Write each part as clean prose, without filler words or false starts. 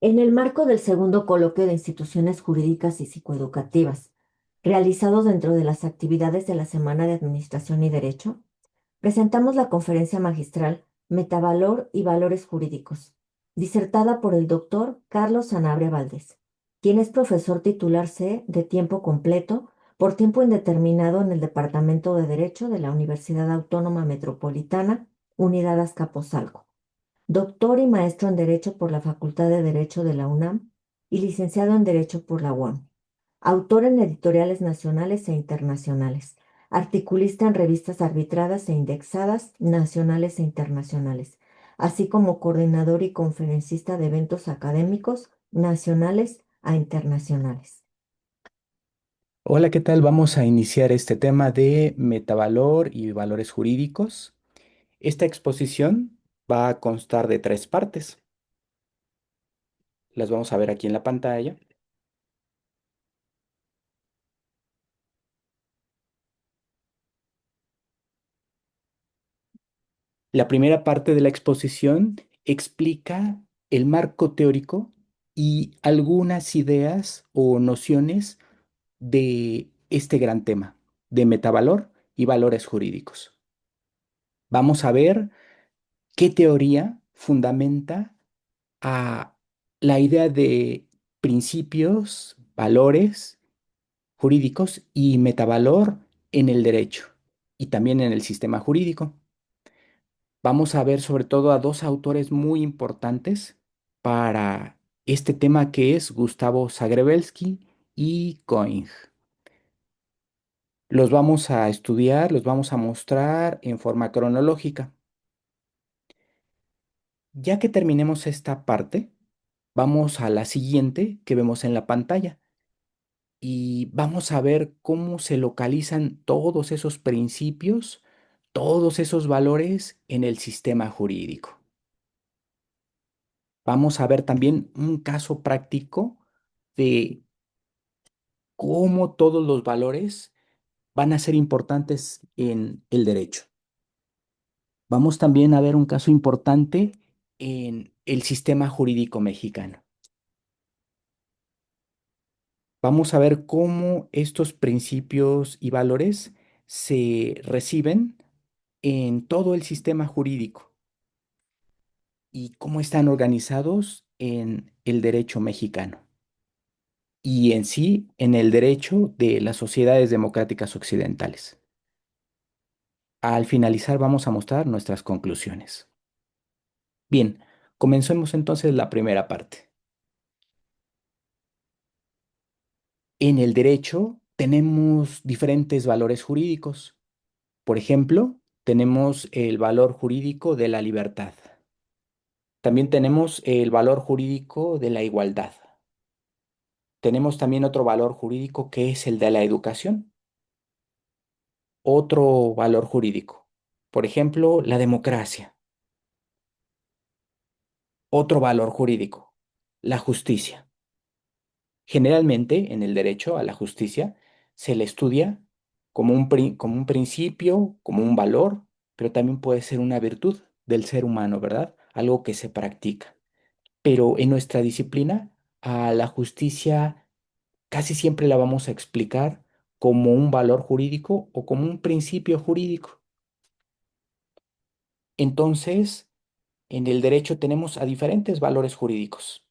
En el marco del segundo coloquio de instituciones jurídicas y psicoeducativas, realizados dentro de las actividades de la Semana de Administración y Derecho, presentamos la conferencia magistral Metavalor y Valores Jurídicos, disertada por el doctor Carlos Sanabria Valdés, quien es profesor titular C de tiempo completo por tiempo indeterminado en el Departamento de Derecho de la Universidad Autónoma Metropolitana, Unidad Azcapotzalco, doctor y maestro en Derecho por la Facultad de Derecho de la UNAM y licenciado en Derecho por la UAM, autor en editoriales nacionales e internacionales, articulista en revistas arbitradas e indexadas nacionales e internacionales, así como coordinador y conferencista de eventos académicos nacionales a internacionales. Hola, ¿qué tal? Vamos a iniciar este tema de metavalor y valores jurídicos. Esta exposición va a constar de tres partes. Las vamos a ver aquí en la pantalla. La primera parte de la exposición explica el marco teórico y algunas ideas o nociones de este gran tema de metavalor y valores jurídicos. Vamos a ver qué teoría fundamenta a la idea de principios, valores jurídicos y metavalor en el derecho y también en el sistema jurídico. Vamos a ver sobre todo a dos autores muy importantes para este tema que es Gustavo Zagrebelsky y Coing. Los vamos a estudiar, los vamos a mostrar en forma cronológica. Ya que terminemos esta parte, vamos a la siguiente que vemos en la pantalla y vamos a ver cómo se localizan todos esos principios, todos esos valores en el sistema jurídico. Vamos a ver también un caso práctico de cómo todos los valores van a ser importantes en el derecho. Vamos también a ver un caso importante en el sistema jurídico mexicano. Vamos a ver cómo estos principios y valores se reciben en todo el sistema jurídico y cómo están organizados en el derecho mexicano y en sí en el derecho de las sociedades democráticas occidentales. Al finalizar vamos a mostrar nuestras conclusiones. Bien, comencemos entonces la primera parte. En el derecho tenemos diferentes valores jurídicos. Por ejemplo, tenemos el valor jurídico de la libertad. También tenemos el valor jurídico de la igualdad. Tenemos también otro valor jurídico que es el de la educación, otro valor jurídico. Por ejemplo, la democracia, otro valor jurídico, la justicia. Generalmente en el derecho a la justicia se le estudia como un principio, como un valor, pero también puede ser una virtud del ser humano, ¿verdad? Algo que se practica. Pero en nuestra disciplina, a la justicia casi siempre la vamos a explicar como un valor jurídico o como un principio jurídico. Entonces, en el derecho tenemos a diferentes valores jurídicos.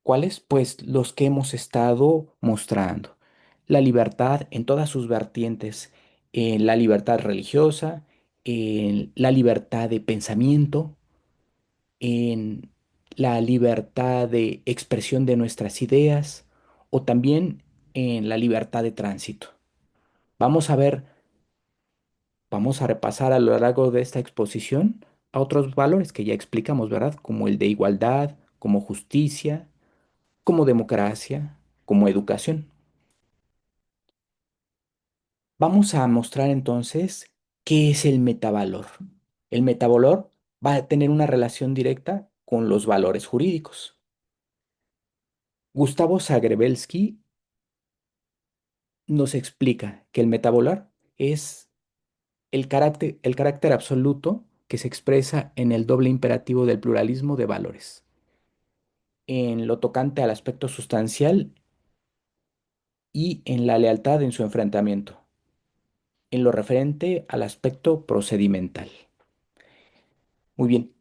¿Cuáles? Pues los que hemos estado mostrando. La libertad en todas sus vertientes, en la libertad religiosa, en la libertad de pensamiento, en la libertad de expresión de nuestras ideas o también en la libertad de tránsito. Vamos a ver, vamos a repasar a lo largo de esta exposición a otros valores que ya explicamos, ¿verdad? Como el de igualdad, como justicia, como democracia, como educación. Vamos a mostrar entonces qué es el metavalor. El metavalor va a tener una relación directa con los valores jurídicos. Gustavo Zagrebelsky nos explica que el metavalor es el carácter absoluto que se expresa en el doble imperativo del pluralismo de valores. en lo tocante al aspecto sustancial y en la lealtad en su enfrentamiento, en lo referente al aspecto procedimental. Muy bien,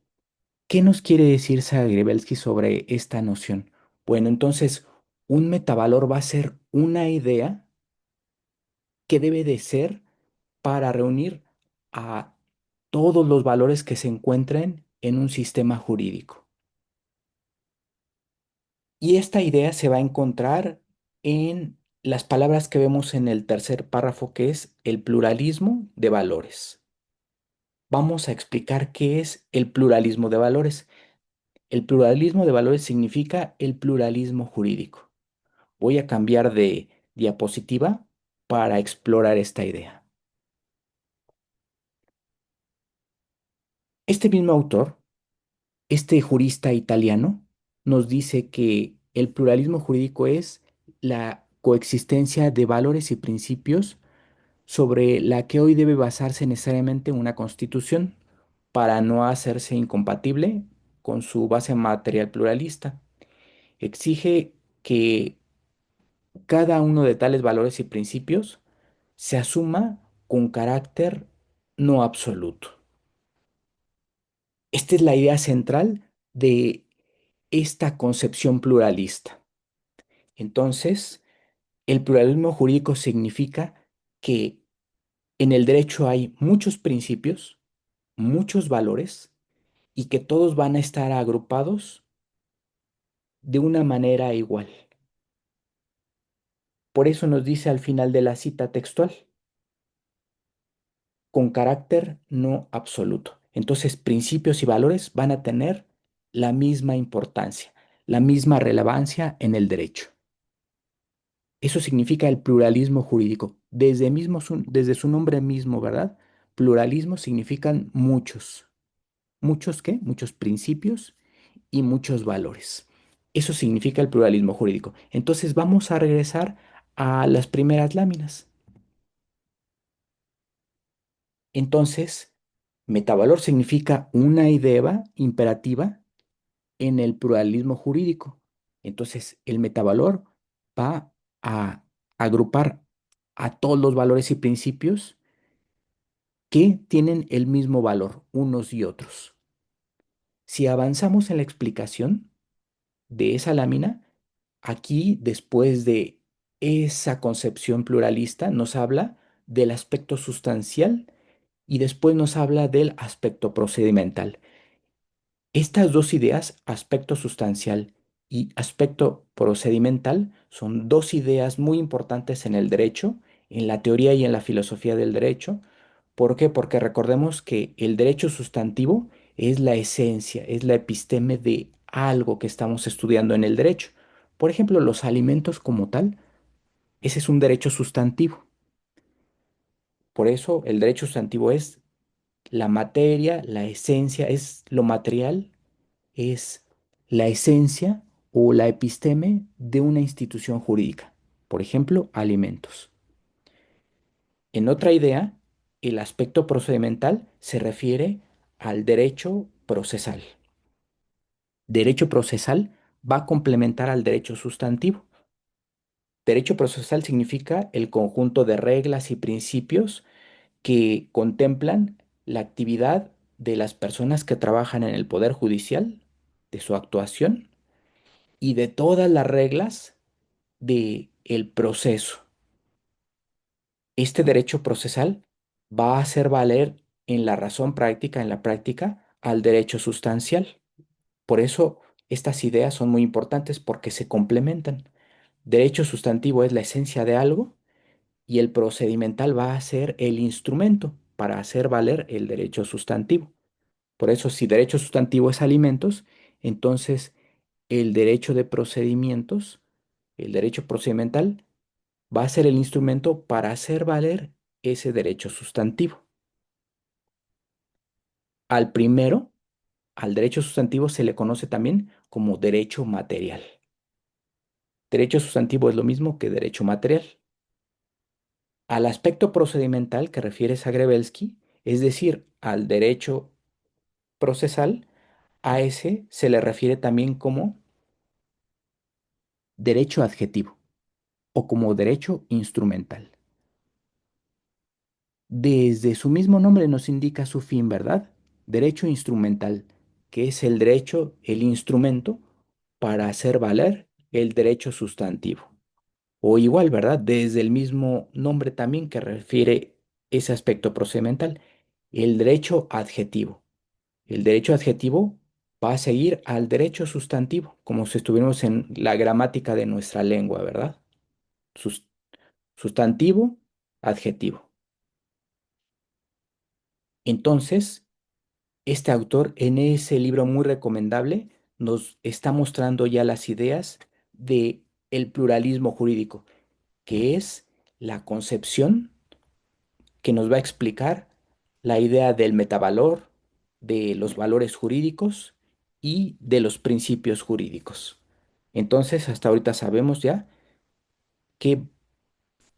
¿qué nos quiere decir Zagrebelsky sobre esta noción? Bueno, entonces, un metavalor va a ser una idea que debe de ser para reunir a todos los valores que se encuentren en un sistema jurídico. Y esta idea se va a encontrar en las palabras que vemos en el tercer párrafo, que es el pluralismo de valores. Vamos a explicar qué es el pluralismo de valores. El pluralismo de valores significa el pluralismo jurídico. Voy a cambiar de diapositiva para explorar esta idea. Este mismo autor, este jurista italiano, nos dice que el pluralismo jurídico es la coexistencia de valores y principios sobre la que hoy debe basarse necesariamente una constitución para no hacerse incompatible con su base material pluralista. Exige que cada uno de tales valores y principios se asuma con carácter no absoluto. Esta es la idea central de esta concepción pluralista. Entonces, el pluralismo jurídico significa que en el derecho hay muchos principios, muchos valores y que todos van a estar agrupados de una manera igual. Por eso nos dice al final de la cita textual, con carácter no absoluto. Entonces, principios y valores van a tener la misma importancia, la misma relevancia en el derecho. Eso significa el pluralismo jurídico. Desde su nombre mismo, ¿verdad? Pluralismo significan muchos. ¿Muchos qué? Muchos principios y muchos valores. Eso significa el pluralismo jurídico. Entonces vamos a regresar a las primeras láminas. Entonces, metavalor significa una idea imperativa en el pluralismo jurídico. Entonces, el metavalor va a agrupar a todos los valores y principios que tienen el mismo valor, unos y otros. Si avanzamos en la explicación de esa lámina, aquí, después de esa concepción pluralista, nos habla del aspecto sustancial y después nos habla del aspecto procedimental. Estas dos ideas, aspecto sustancial y aspecto procedimental, son dos ideas muy importantes en el derecho, en la teoría y en la filosofía del derecho. ¿Por qué? Porque recordemos que el derecho sustantivo es la esencia, es la episteme de algo que estamos estudiando en el derecho. Por ejemplo, los alimentos como tal, ese es un derecho sustantivo. Por eso el derecho sustantivo es la materia, la esencia, es lo material, es la esencia o la episteme de una institución jurídica. Por ejemplo, alimentos. En otra idea, el aspecto procedimental se refiere al derecho procesal. Derecho procesal va a complementar al derecho sustantivo. Derecho procesal significa el conjunto de reglas y principios que contemplan la actividad de las personas que trabajan en el Poder Judicial, de su actuación y de todas las reglas de el proceso. Este derecho procesal va a hacer valer en la razón práctica, en la práctica, al derecho sustancial. Por eso estas ideas son muy importantes porque se complementan. Derecho sustantivo es la esencia de algo y el procedimental va a ser el instrumento para hacer valer el derecho sustantivo. Por eso, si derecho sustantivo es alimentos, entonces el derecho de procedimientos, el derecho procedimental, va a ser el instrumento para hacer valer ese derecho sustantivo. Al primero, al derecho sustantivo se le conoce también como derecho material. Derecho sustantivo es lo mismo que derecho material. Al aspecto procedimental que refiere Zagrebelsky, es decir, al derecho procesal, a ese se le refiere también como derecho adjetivo o como derecho instrumental. Desde su mismo nombre nos indica su fin, ¿verdad? Derecho instrumental, que es el derecho, el instrumento para hacer valer el derecho sustantivo. O igual, ¿verdad? Desde el mismo nombre también que refiere ese aspecto procedimental, el derecho adjetivo. El derecho adjetivo va a seguir al derecho sustantivo, como si estuviéramos en la gramática de nuestra lengua, ¿verdad? Sus- Sustantivo, adjetivo. Entonces, este autor en ese libro muy recomendable nos está mostrando ya las ideas de el pluralismo jurídico, que es la concepción que nos va a explicar la idea del metavalor, de los valores jurídicos y de los principios jurídicos. Entonces, hasta ahorita sabemos ya que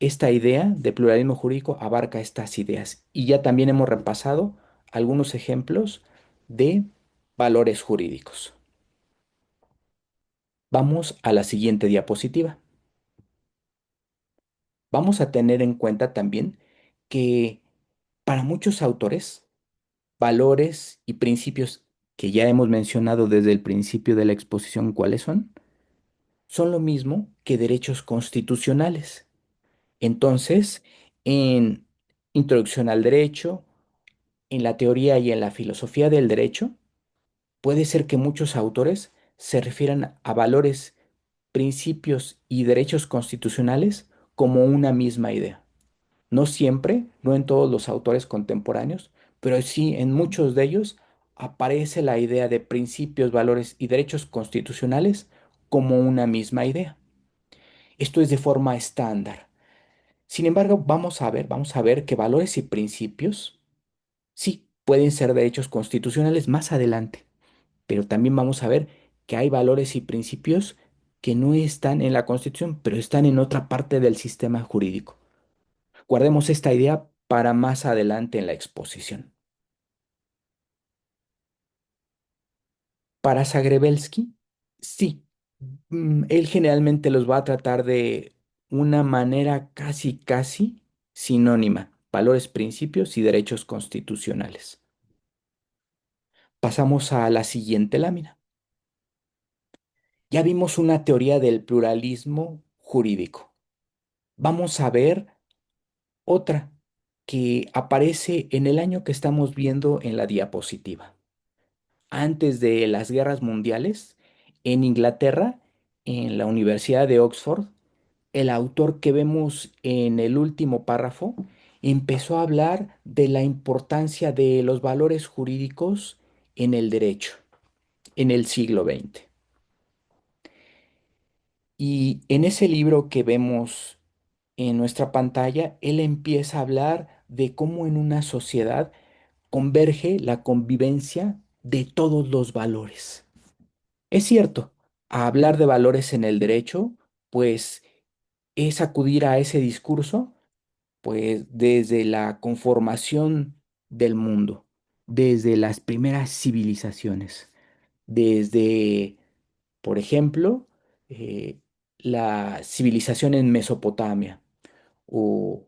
esta idea de pluralismo jurídico abarca estas ideas y ya también hemos repasado algunos ejemplos de valores jurídicos. Vamos a la siguiente diapositiva. Vamos a tener en cuenta también que para muchos autores, valores y principios que ya hemos mencionado desde el principio de la exposición, ¿cuáles son? Son lo mismo que derechos constitucionales. Entonces, en Introducción al Derecho, en la teoría y en la filosofía del derecho, puede ser que muchos autores se refieran a valores, principios y derechos constitucionales como una misma idea. No siempre, no en todos los autores contemporáneos, pero sí en muchos de ellos aparece la idea de principios, valores y derechos constitucionales como una misma idea. Esto es de forma estándar. Sin embargo, vamos a ver que valores y principios sí pueden ser derechos constitucionales más adelante, pero también vamos a ver que hay valores y principios que no están en la Constitución, pero están en otra parte del sistema jurídico. Guardemos esta idea para más adelante en la exposición. Para Zagrebelsky, sí, él generalmente los va a tratar de una manera casi sinónima, valores, principios y derechos constitucionales. Pasamos a la siguiente lámina. Ya vimos una teoría del pluralismo jurídico. Vamos a ver otra que aparece en el año que estamos viendo en la diapositiva. Antes de las guerras mundiales, en Inglaterra, en la Universidad de Oxford, el autor que vemos en el último párrafo empezó a hablar de la importancia de los valores jurídicos en el derecho en el siglo XX. Y en ese libro que vemos en nuestra pantalla, él empieza a hablar de cómo en una sociedad converge la convivencia de todos los valores. Es cierto, a hablar de valores en el derecho, pues es acudir a ese discurso, pues desde la conformación del mundo, desde las primeras civilizaciones, desde, por ejemplo, la civilización en Mesopotamia o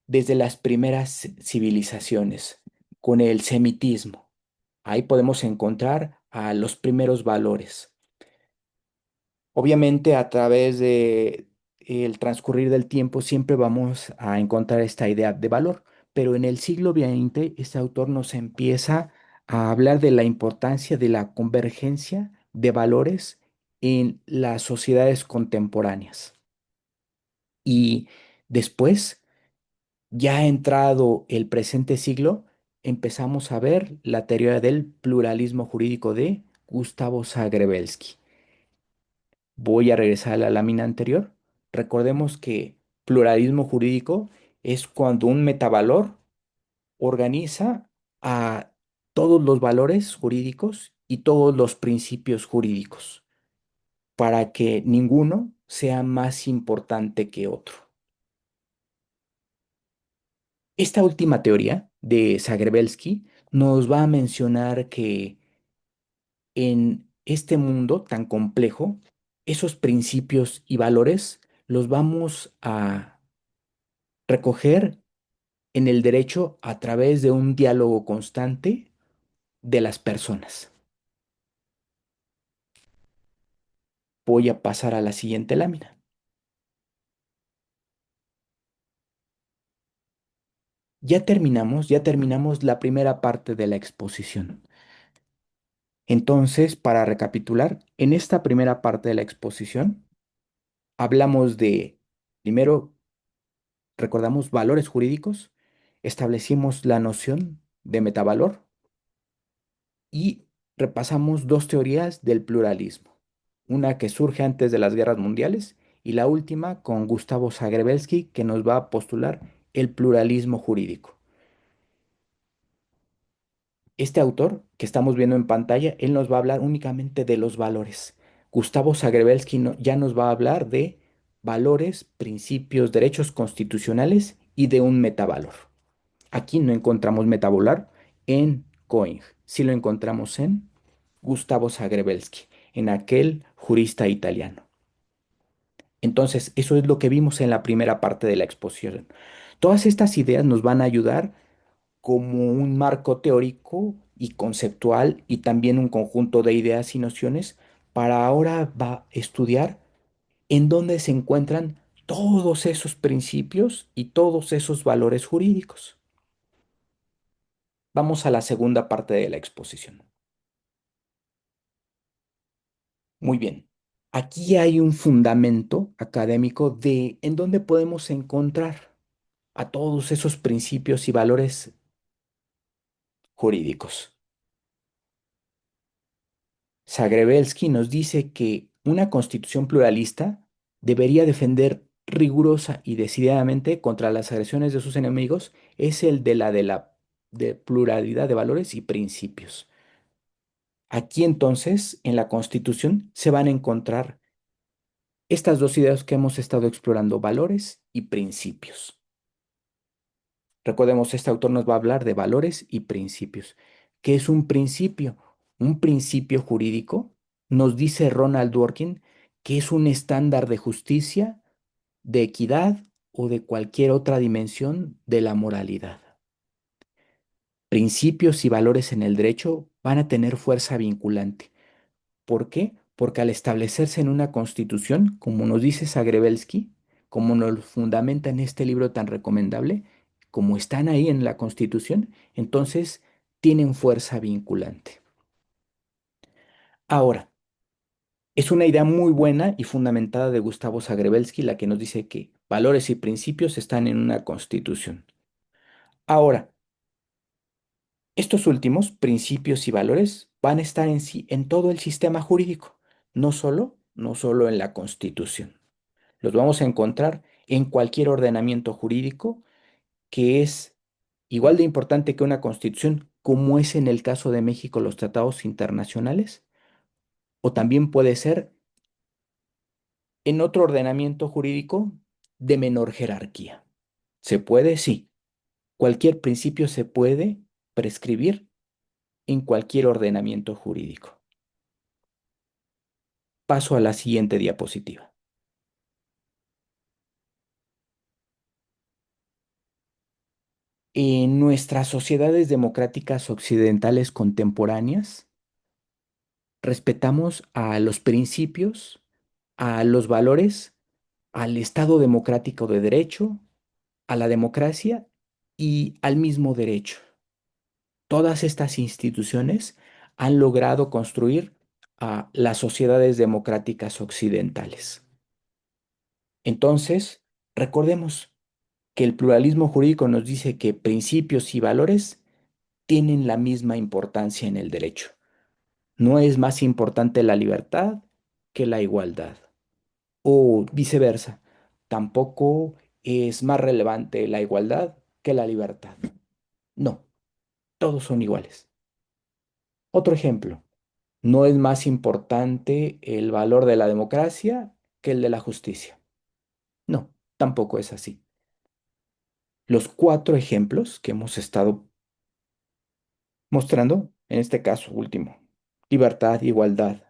desde las primeras civilizaciones con el semitismo. Ahí podemos encontrar a los primeros valores. Obviamente, a través de el transcurrir del tiempo siempre vamos a encontrar esta idea de valor, pero en el siglo XX este autor nos empieza a hablar de la importancia de la convergencia de valores en las sociedades contemporáneas. Y después, ya entrado el presente siglo, empezamos a ver la teoría del pluralismo jurídico de Gustavo Zagrebelsky. Voy a regresar a la lámina anterior. Recordemos que pluralismo jurídico es cuando un metavalor organiza a todos los valores jurídicos y todos los principios jurídicos para que ninguno sea más importante que otro. Esta última teoría de Zagrebelsky nos va a mencionar que en este mundo tan complejo, esos principios y valores los vamos a recoger en el derecho a través de un diálogo constante de las personas. Voy a pasar a la siguiente lámina. Ya terminamos la primera parte de la exposición. Entonces, para recapitular, en esta primera parte de la exposición hablamos de, primero, recordamos valores jurídicos, establecimos la noción de metavalor y repasamos dos teorías del pluralismo, una que surge antes de las guerras mundiales y la última con Gustavo Zagrebelsky que nos va a postular el pluralismo jurídico. Este autor que estamos viendo en pantalla, él nos va a hablar únicamente de los valores. Gustavo Zagrebelsky ya nos va a hablar de valores, principios, derechos constitucionales y de un metavalor. Aquí no encontramos metavalor en Coing, sí lo encontramos en Gustavo Zagrebelsky, en aquel jurista italiano. Entonces, eso es lo que vimos en la primera parte de la exposición. Todas estas ideas nos van a ayudar como un marco teórico y conceptual y también un conjunto de ideas y nociones para ahora va a estudiar en dónde se encuentran todos esos principios y todos esos valores jurídicos. Vamos a la segunda parte de la exposición. Muy bien. Aquí hay un fundamento académico de en dónde podemos encontrar a todos esos principios y valores jurídicos. Zagrebelsky nos dice que una constitución pluralista debería defender rigurosa y decididamente contra las agresiones de sus enemigos es el de pluralidad de valores y principios. Aquí entonces, en la Constitución, se van a encontrar estas dos ideas que hemos estado explorando, valores y principios. Recordemos, este autor nos va a hablar de valores y principios. ¿Qué es un principio? Un principio jurídico, nos dice Ronald Dworkin, que es un estándar de justicia, de equidad o de cualquier otra dimensión de la moralidad. Principios y valores en el derecho van a tener fuerza vinculante. ¿Por qué? Porque al establecerse en una constitución, como nos dice Zagrebelsky, como nos fundamenta en este libro tan recomendable, como están ahí en la constitución, entonces tienen fuerza vinculante. Ahora, es una idea muy buena y fundamentada de Gustavo Zagrebelsky la que nos dice que valores y principios están en una constitución. Ahora, estos últimos principios y valores van a estar en sí en todo el sistema jurídico, no solo en la constitución. Los vamos a encontrar en cualquier ordenamiento jurídico que es igual de importante que una constitución, como es en el caso de México los tratados internacionales, o también puede ser en otro ordenamiento jurídico de menor jerarquía. ¿Se puede? Sí. Cualquier principio se puede prescribir en cualquier ordenamiento jurídico. Paso a la siguiente diapositiva. En nuestras sociedades democráticas occidentales contemporáneas, respetamos a los principios, a los valores, al Estado democrático de derecho, a la democracia y al mismo derecho. Todas estas instituciones han logrado construir a las sociedades democráticas occidentales. Entonces, recordemos que el pluralismo jurídico nos dice que principios y valores tienen la misma importancia en el derecho. No es más importante la libertad que la igualdad. O viceversa, tampoco es más relevante la igualdad que la libertad. No, todos son iguales. Otro ejemplo, no es más importante el valor de la democracia que el de la justicia. No, tampoco es así. Los cuatro ejemplos que hemos estado mostrando, en este caso último, libertad, igualdad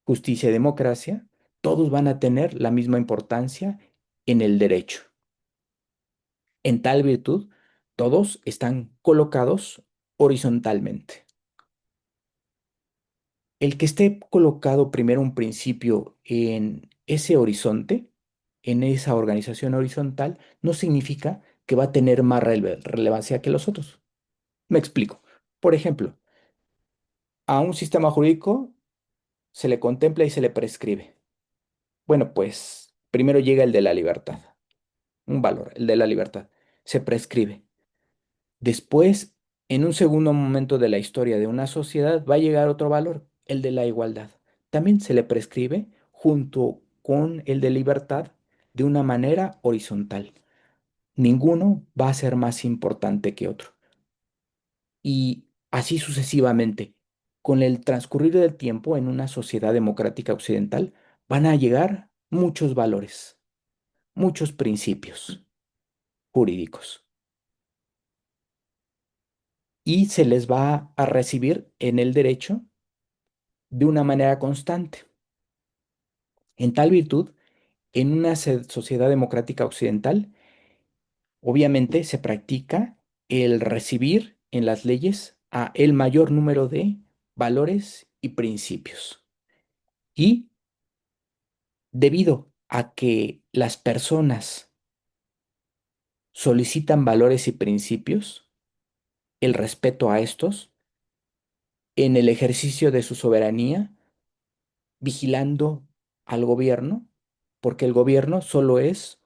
justicia y democracia, todos van a tener la misma importancia en el derecho. En tal virtud, todos están colocados horizontalmente. El que esté colocado primero un principio en ese horizonte, en esa organización horizontal, no significa que va a tener más relevancia que los otros. Me explico. Por ejemplo, a un sistema jurídico se le contempla y se le prescribe. Bueno, pues primero llega el de la libertad, un valor, el de la libertad. Se prescribe. Después, en un segundo momento de la historia de una sociedad, va a llegar otro valor, el de la igualdad. También se le prescribe junto con el de libertad de una manera horizontal. Ninguno va a ser más importante que otro. Y así sucesivamente. Con el transcurrir del tiempo en una sociedad democrática occidental, van a llegar muchos valores, muchos principios jurídicos. Y se les va a recibir en el derecho de una manera constante. En tal virtud, en una sociedad democrática occidental, obviamente se practica el recibir en las leyes a el mayor número de valores y principios. Y debido a que las personas solicitan valores y principios, el respeto a estos en el ejercicio de su soberanía, vigilando al gobierno, porque el gobierno solo es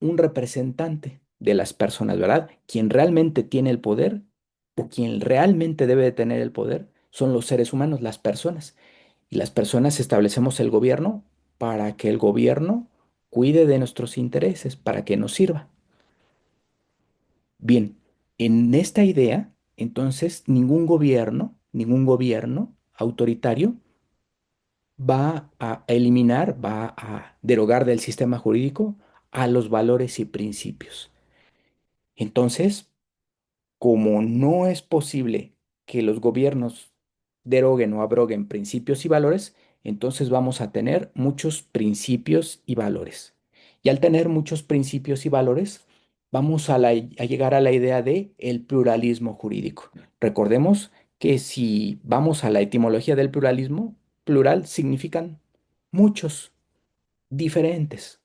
un representante de las personas, ¿verdad? Quien realmente tiene el poder o quien realmente debe de tener el poder son los seres humanos, las personas. Y las personas establecemos el gobierno para que el gobierno cuide de nuestros intereses, para que nos sirva. Bien, en esta idea, entonces, ningún gobierno autoritario va a eliminar, va a derogar del sistema jurídico a los valores y principios. Entonces, como no es posible que los gobiernos deroguen o abroguen principios y valores, entonces vamos a tener muchos principios y valores. Y al tener muchos principios y valores, vamos a llegar a la idea de el pluralismo jurídico. Recordemos que si vamos a la etimología del pluralismo, plural significan muchos, diferentes.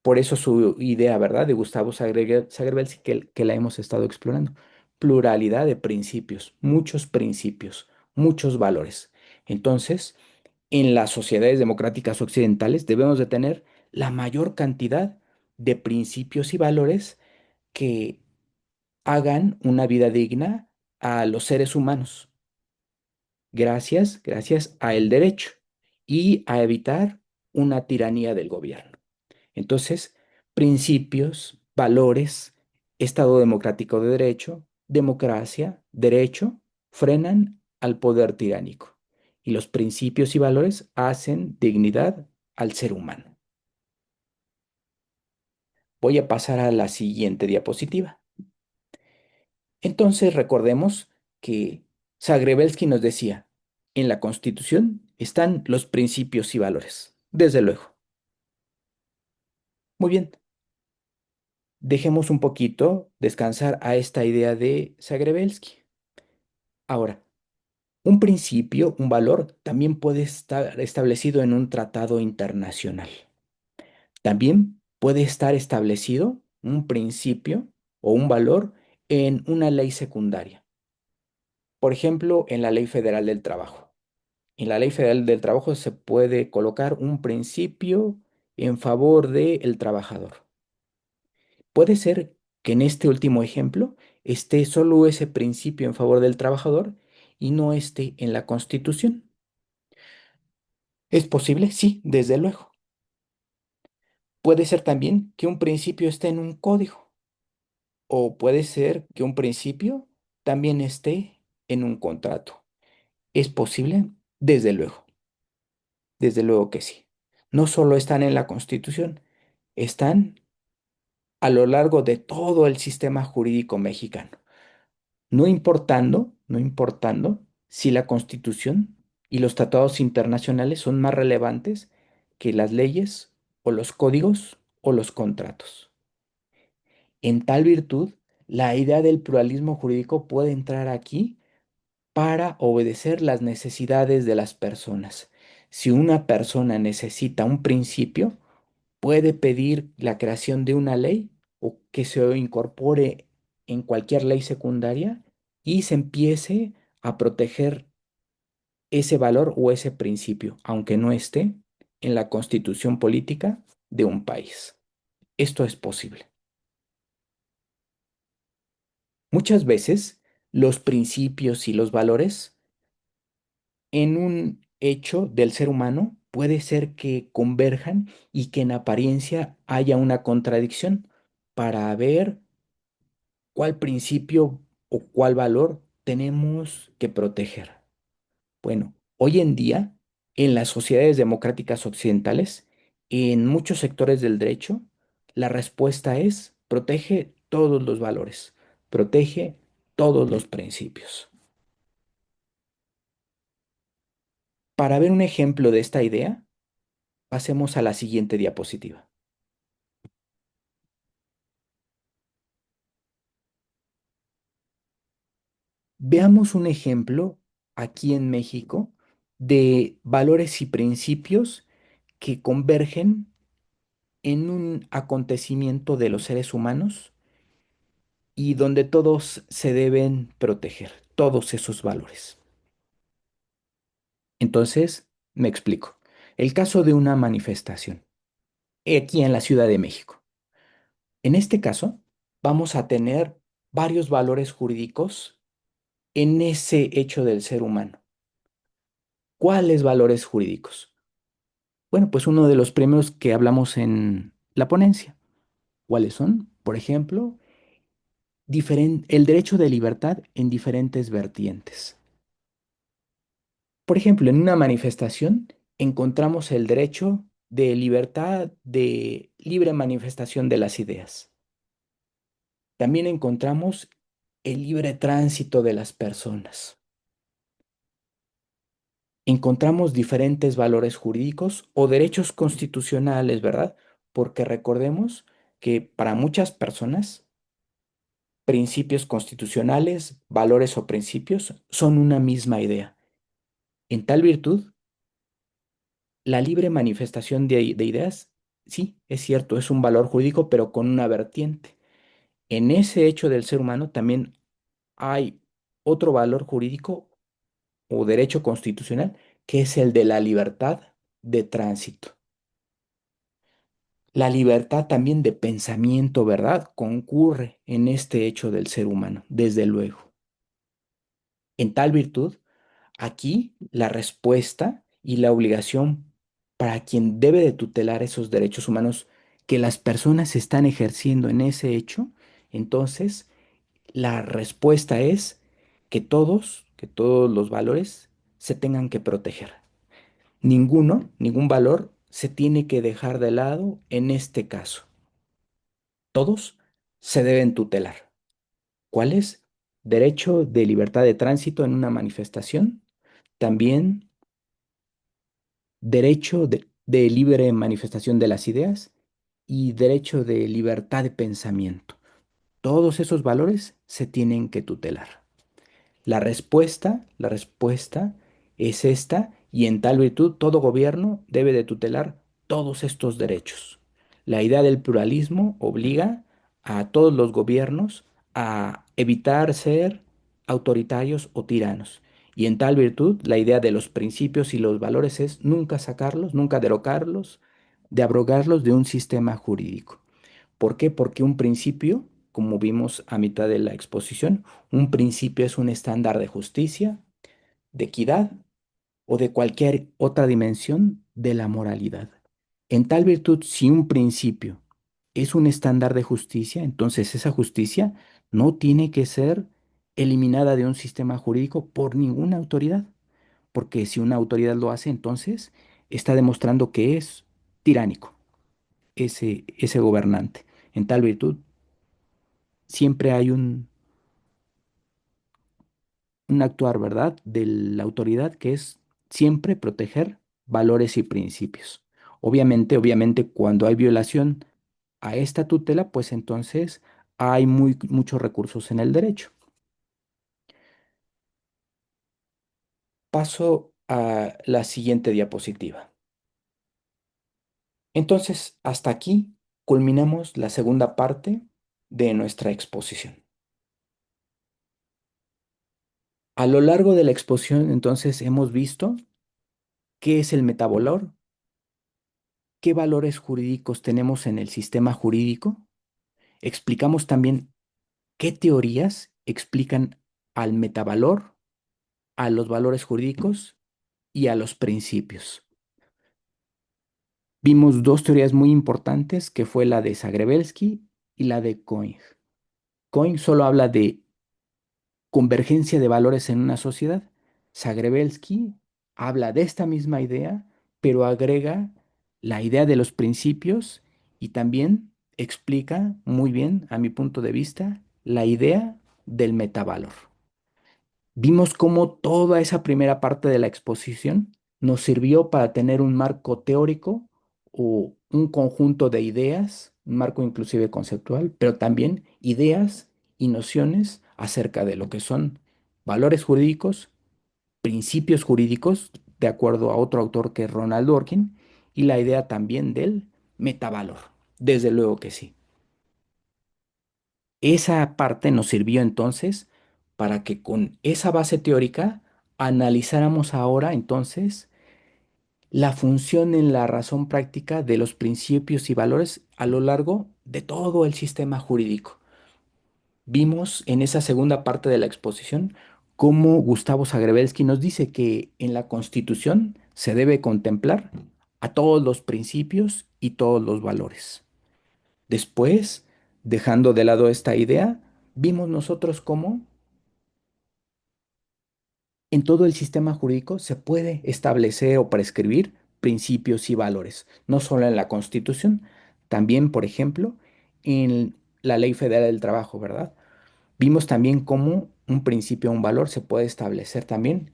Por eso su idea, ¿verdad? De Gustavo Zagerbelsky, que la hemos estado explorando. Pluralidad de principios, muchos valores. Entonces, en las sociedades democráticas occidentales debemos de tener la mayor cantidad de principios y valores que hagan una vida digna a los seres humanos, gracias a el derecho y a evitar una tiranía del gobierno. Entonces, principios, valores, Estado democrático de derecho, democracia, derecho, frenan al poder tiránico. Y los principios y valores hacen dignidad al ser humano. Voy a pasar a la siguiente diapositiva. Entonces, recordemos que Zagrebelsky nos decía, en la Constitución están los principios y valores. Desde luego. Muy bien, dejemos un poquito descansar a esta idea de Zagrebelsky. Ahora, un principio, un valor, también puede estar establecido en un tratado internacional. También puede estar establecido un principio o un valor en una ley secundaria. Por ejemplo, en la Ley Federal del Trabajo. En la Ley Federal del Trabajo se puede colocar un principio en favor del trabajador. Puede ser que en este último ejemplo esté solo ese principio en favor del trabajador y no esté en la Constitución. ¿Es posible? Sí, desde luego. Puede ser también que un principio esté en un código o puede ser que un principio también esté en un contrato. ¿Es posible? Desde luego que sí. No solo están en la Constitución, están a lo largo de todo el sistema jurídico mexicano. No importando si la Constitución y los tratados internacionales son más relevantes que las leyes o los códigos o los contratos. En tal virtud, la idea del pluralismo jurídico puede entrar aquí para obedecer las necesidades de las personas. Si una persona necesita un principio, puede pedir la creación de una ley o que se incorpore en cualquier ley secundaria y se empiece a proteger ese valor o ese principio, aunque no esté en la constitución política de un país. Esto es posible. Muchas veces los principios y los valores en un hecho del ser humano puede ser que converjan y que en apariencia haya una contradicción para ver cuál principio o cuál valor tenemos que proteger. Bueno, hoy en día, en las sociedades democráticas occidentales, en muchos sectores del derecho, la respuesta es protege todos los valores, protege todos los principios. Para ver un ejemplo de esta idea, pasemos a la siguiente diapositiva. Veamos un ejemplo aquí en México de valores y principios que convergen en un acontecimiento de los seres humanos y donde todos se deben proteger, todos esos valores. Entonces, me explico. El caso de una manifestación, aquí en la Ciudad de México. En este caso, vamos a tener varios valores jurídicos en ese hecho del ser humano. ¿Cuáles valores jurídicos? Bueno, pues uno de los primeros que hablamos en la ponencia. ¿Cuáles son? Por ejemplo, el derecho de libertad en diferentes vertientes. Por ejemplo, en una manifestación encontramos el derecho de libertad de libre manifestación de las ideas. También encontramos el libre tránsito de las personas. Encontramos diferentes valores jurídicos o derechos constitucionales, ¿verdad? Porque recordemos que para muchas personas, principios constitucionales, valores o principios son una misma idea. En tal virtud, la libre manifestación de ideas, sí, es cierto, es un valor jurídico, pero con una vertiente. En ese hecho del ser humano también hay otro valor jurídico o derecho constitucional, que es el de la libertad de tránsito. La libertad también de pensamiento, ¿verdad? Concurre en este hecho del ser humano, desde luego. En tal virtud, aquí la respuesta y la obligación para quien debe de tutelar esos derechos humanos que las personas están ejerciendo en ese hecho, entonces la respuesta es que todos los valores se tengan que proteger. Ningún valor se tiene que dejar de lado en este caso. Todos se deben tutelar. ¿Cuál es? Derecho de libertad de tránsito en una manifestación. También derecho de libre manifestación de las ideas y derecho de libertad de pensamiento. Todos esos valores se tienen que tutelar. La respuesta es esta, y en tal virtud todo gobierno debe de tutelar todos estos derechos. La idea del pluralismo obliga a todos los gobiernos a evitar ser autoritarios o tiranos. Y en tal virtud, la idea de los principios y los valores es nunca sacarlos, nunca derogarlos, de abrogarlos de un sistema jurídico. ¿Por qué? Porque un principio, como vimos a mitad de la exposición, un principio es un estándar de justicia, de equidad o de cualquier otra dimensión de la moralidad. En tal virtud, si un principio es un estándar de justicia, entonces esa justicia no tiene que ser eliminada de un sistema jurídico por ninguna autoridad, porque si una autoridad lo hace, entonces está demostrando que es tiránico ese gobernante. En tal virtud, siempre hay un actuar, ¿verdad?, de la autoridad que es siempre proteger valores y principios. Obviamente, cuando hay violación a esta tutela, pues entonces hay muchos recursos en el derecho. Paso a la siguiente diapositiva. Entonces, hasta aquí culminamos la segunda parte de nuestra exposición. A lo largo de la exposición, entonces, hemos visto qué es el metavalor, qué valores jurídicos tenemos en el sistema jurídico. Explicamos también qué teorías explican al metavalor, a los valores jurídicos y a los principios. Vimos dos teorías muy importantes, que fue la de Zagrebelsky y la de Cohen. Cohen solo habla de convergencia de valores en una sociedad. Zagrebelsky habla de esta misma idea, pero agrega la idea de los principios y también explica muy bien, a mi punto de vista, la idea del metavalor. Vimos cómo toda esa primera parte de la exposición nos sirvió para tener un marco teórico o un conjunto de ideas, un marco inclusive conceptual, pero también ideas y nociones acerca de lo que son valores jurídicos, principios jurídicos, de acuerdo a otro autor que es Ronald Dworkin, y la idea también del metavalor. Desde luego que sí. Esa parte nos sirvió entonces para que con esa base teórica analizáramos ahora entonces la función en la razón práctica de los principios y valores a lo largo de todo el sistema jurídico. Vimos en esa segunda parte de la exposición cómo Gustavo Zagrebelsky nos dice que en la Constitución se debe contemplar a todos los principios y todos los valores. Después, dejando de lado esta idea, vimos nosotros cómo en todo el sistema jurídico se puede establecer o prescribir principios y valores, no solo en la Constitución, también, por ejemplo, en la Ley Federal del Trabajo, ¿verdad? Vimos también cómo un principio o un valor se puede establecer también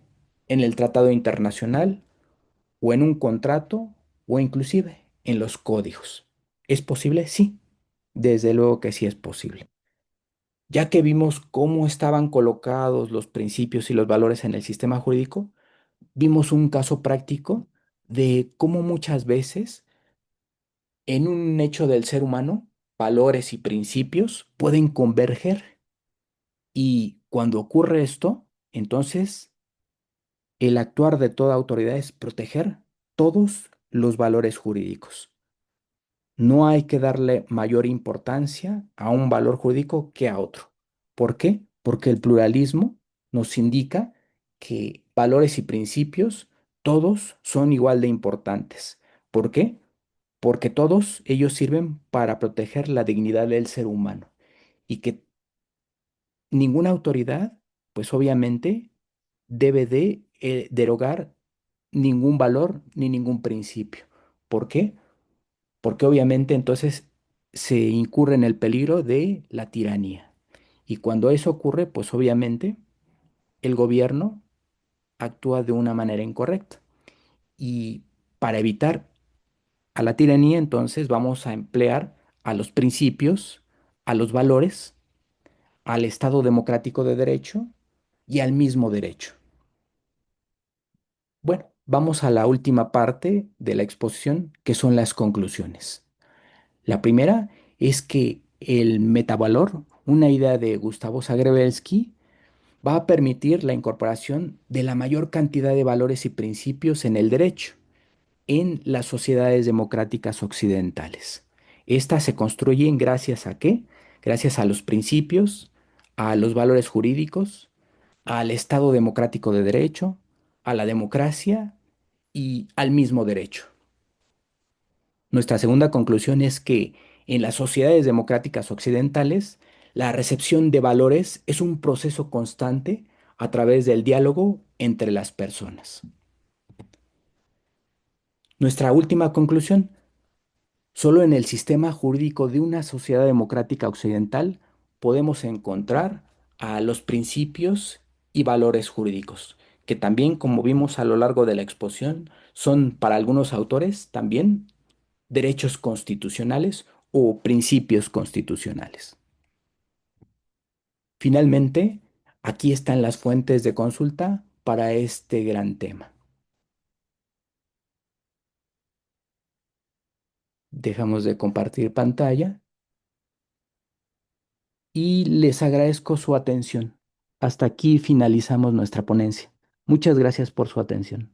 en el tratado internacional o en un contrato o inclusive en los códigos. ¿Es posible? Sí, desde luego que sí es posible. Ya que vimos cómo estaban colocados los principios y los valores en el sistema jurídico, vimos un caso práctico de cómo muchas veces en un hecho del ser humano, valores y principios pueden converger. Y cuando ocurre esto, entonces el actuar de toda autoridad es proteger todos los valores jurídicos. No hay que darle mayor importancia a un valor jurídico que a otro. ¿Por qué? Porque el pluralismo nos indica que valores y principios, todos son igual de importantes. ¿Por qué? Porque todos ellos sirven para proteger la dignidad del ser humano y que ninguna autoridad, pues obviamente, debe de derogar ningún valor ni ningún principio. ¿Por qué? Porque obviamente entonces se incurre en el peligro de la tiranía. Y cuando eso ocurre, pues obviamente el gobierno actúa de una manera incorrecta. Y para evitar a la tiranía, entonces vamos a emplear a los principios, a los valores, al Estado democrático de derecho y al mismo derecho. Bueno, vamos a la última parte de la exposición, que son las conclusiones. La primera es que el metavalor, una idea de Gustavo Zagrebelsky, va a permitir la incorporación de la mayor cantidad de valores y principios en el derecho en las sociedades democráticas occidentales. Estas se construyen gracias a qué? Gracias a los principios, a los valores jurídicos, al Estado democrático de derecho, a la democracia y al mismo derecho. Nuestra segunda conclusión es que en las sociedades democráticas occidentales, la recepción de valores es un proceso constante a través del diálogo entre las personas. Nuestra última conclusión: solo en el sistema jurídico de una sociedad democrática occidental podemos encontrar a los principios y valores jurídicos, que también, como vimos a lo largo de la exposición, son para algunos autores también derechos constitucionales o principios constitucionales. Finalmente, aquí están las fuentes de consulta para este gran tema. Dejamos de compartir pantalla y les agradezco su atención. Hasta aquí finalizamos nuestra ponencia. Muchas gracias por su atención.